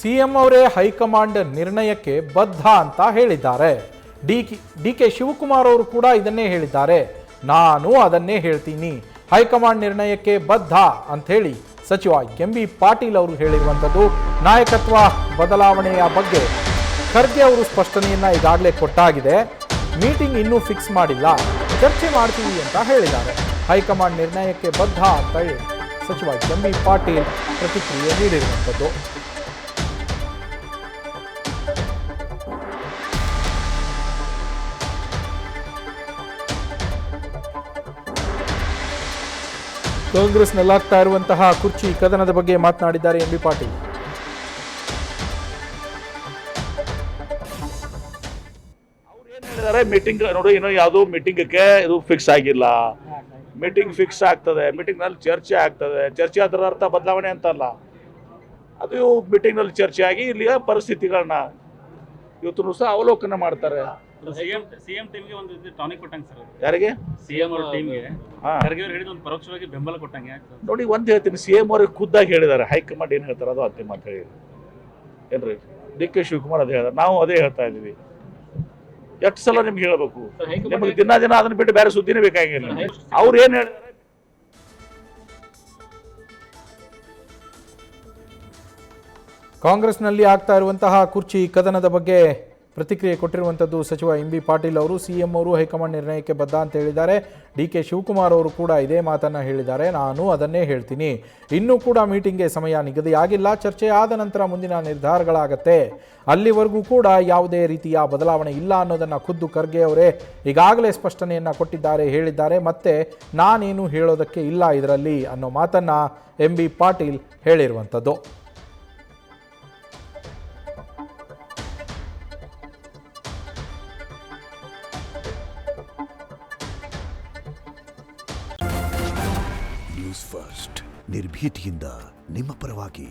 CM ಅವರೇ high command ನಿರ್ಣಯಕ್ಕೆ ಬದ್ಧ ಅಂತ ಹೇಳಿದ್ದಾರೆ. ಡಿ.ಕೆ. ಶಿವಕುಮಾರ್ ಅವರು ಕೂಡ ಇದನ್ನೇ ಹೇಳಿದ್ದಾರೆ. ನಾನು ಅದನ್ನೇ ಹೇಳ್ತೀನಿ, ಹೈಕಮಾಂಡ್ ನಿರ್ಣಯಕ್ಕೆ ಬದ್ಧ ಅಂತ ಹೇಳಿ ಸಚಿವ ಎಂ.ಬಿ. ಪಾಟೀಲ್ ಅವರು ಹೇಳಿರುವಂಥದ್ದು. ನಾಯಕತ್ವ ಬದಲಾವಣೆಯ ಬಗ್ಗೆ ಖರ್ಗೆ ಅವರು ಸ್ಪಷ್ಟನೆಯನ್ನ ಈಗಾಗಲೇ ಕೊಟ್ಟಾಗಿದೆ. ಮೀಟಿಂಗ್ ಇನ್ನೂ ಫಿಕ್ಸ್ ಮಾಡಿಲ್ಲ, ಚರ್ಚೆ ಮಾಡ್ತೀವಿ ಅಂತ ಹೇಳಿದ್ದಾರೆ. ಹೈಕಮಾಂಡ್ ನಿರ್ಣಯಕ್ಕೆ ಬದ್ಧ ಅಂತ ಹೇಳಿ ಸಚಿವ ಎಂ.ಬಿ. ಪಾಟೀಲ್ ಪ್ರತಿಕ್ರಿಯೆ ನೀಡಿರುವಂಥದ್ದು. ಕಾಂಗ್ರೆಸ್ನಲ್ಲಾಗ್ತಾ ಇರುವಂತಹ ಕುರ್ಚಿ ಕದನದ ಬಗ್ಗೆ ಮಾತನಾಡಿದ್ದಾರೆ ಎಂ.ಬಿ. ಪಾಟೀಲ್. ಮೀಟಿಂಗ್ ನೋಡಿ, ಇನ್ನೂ ಯಾವುದೋ ಮೀಟಿಂಗಕ್ಕೆ ಇದು ಫಿಕ್ಸ್ ಆಗಿಲ್ಲ. ಮೀಟಿಂಗ್ ಫಿಕ್ಸ್ ಆಗ್ತದೆ, ಮೀಟಿಂಗ್ನಲ್ಲಿ ಚರ್ಚೆ ಆಗ್ತದೆ. ಚರ್ಚೆ ಅದರ ಅರ್ಥ ಬದಲಾವಣೆ ಅಂತಲ್ಲ. ಅದು ಮೀಟಿಂಗ್ನಲ್ಲಿ ಚರ್ಚೆ ಆಗಿ ಇಲ್ಲಿಯ ಪರಿಸ್ಥಿತಿಗಳನ್ನ ಇವತ್ತು ಸಹ ಅವಲೋಕನ ಮಾಡ್ತಾರೆ. ಸಿಎಂ ಟೀಮ್ಗೆ ಒಂದು ಟಾನಿಕ್ ಕೊಟ್ಟಂಗೆ ಸರ್. ಯಾರಿಗೆ? ಸಿಎಂ ಅವ್ರ ಟೀಮ್ಗೆ ಖರ್ಗೆ ಅವರು ಹೇಳಿದ ಒಂದು ಪರೋಕ್ಷವಾಗಿ ಬೆಂಬಲ ಕೊಟ್ಟಂಗೆ. ನೋಡಿ, ಒಂದು ಹೇಳ್ತೀನಿ, ಸಿಎಂ ಅವ್ರಿಗೆ ಖುದ್ದಾಗಿ ಹೇಳಿದ್ದಾರೆ. ಹೈಕಮಾಂಡ್ ಏನು ಹೇಳ್ತಾರೆ ಅದು ಅಂತಿಮ ಅಂತ ಹೇಳಿ. ಏನ್ರಿ, ಡಿ.ಕೆ. ಶಿವಕುಮಾರ್ ಅದೇ ಹೇಳಿದಾರೆ, ನಾವು ಅದೇ ಹೇಳ್ತಾ ಇದ್ದೀವಿ. ಎಷ್ಟು ಸಲ ನಿಮ್ಗೆ ಹೇಳ್ಬೇಕು? ನಿಮಗೆ ದಿನ ಅದನ್ನ ಬಿಟ್ಟು ಬೇರೆ ಸುದ್ದಿನೇ ಬೇಕಾಗಿಲ್ಲ. ಅವ್ರು ಏನ್ ಹೇಳಿದಾರೆ? ಕಾಂಗ್ರೆಸ್ನಲ್ಲಿ ಆಗ್ತಾ ಇರುವಂತಹ ಕುರ್ಚಿ ಕದನದ ಬಗ್ಗೆ ಪ್ರತಿಕ್ರಿಯೆ ಕೊಟ್ಟಿರುವಂಥದ್ದು ಸಚಿವ ಎಂ.ಬಿ. ಪಾಟೀಲ್ ಅವರು. ಸಿಎಂ ಅವರು ಹೈಕಮಾಂಡ್ ನಿರ್ಣಯಕ್ಕೆ ಬದ್ಧ ಅಂತ ಹೇಳಿದ್ದಾರೆ. ಡಿ.ಕೆ. ಶಿವಕುಮಾರ್ ಅವರು ಕೂಡ ಇದೇ ಮಾತನ್ನು ಹೇಳಿದ್ದಾರೆ. ನಾನು ಅದನ್ನೇ ಹೇಳ್ತೀನಿ, ಇನ್ನೂ ಕೂಡ ಮೀಟಿಂಗ್ಗೆ ಸಮಯ ನಿಗದಿಯಾಗಿಲ್ಲ, ಚರ್ಚೆ ಆದ ನಂತರ ಮುಂದಿನ ನಿರ್ಧಾರಗಳಾಗತ್ತೆ, ಅಲ್ಲಿವರೆಗೂ ಕೂಡ ಯಾವುದೇ ರೀತಿಯ ಬದಲಾವಣೆ ಇಲ್ಲ ಅನ್ನೋದನ್ನು ಖುದ್ದು ಖರ್ಗೆ ಅವರೇ ಈಗಾಗಲೇ ಸ್ಪಷ್ಟನೆಯನ್ನು ಕೊಟ್ಟಿದ್ದಾರೆ, ಹೇಳಿದ್ದಾರೆ. ಮತ್ತೆ ನಾನೇನು ಹೇಳೋದಕ್ಕೆ ಇಲ್ಲ ಇದರಲ್ಲಿ ಅನ್ನೋ ಮಾತನ್ನು ಎಂ.ಬಿ. ಪಾಟೀಲ್ ಹೇಳಿರುವಂಥದ್ದು. ನ್ಯೂಸ್ ಫಸ್ಟ್, ನಿರ್ಭೀತಿಯಿಂದ ನಿಮ್ಮ ಪರವಾಗಿ.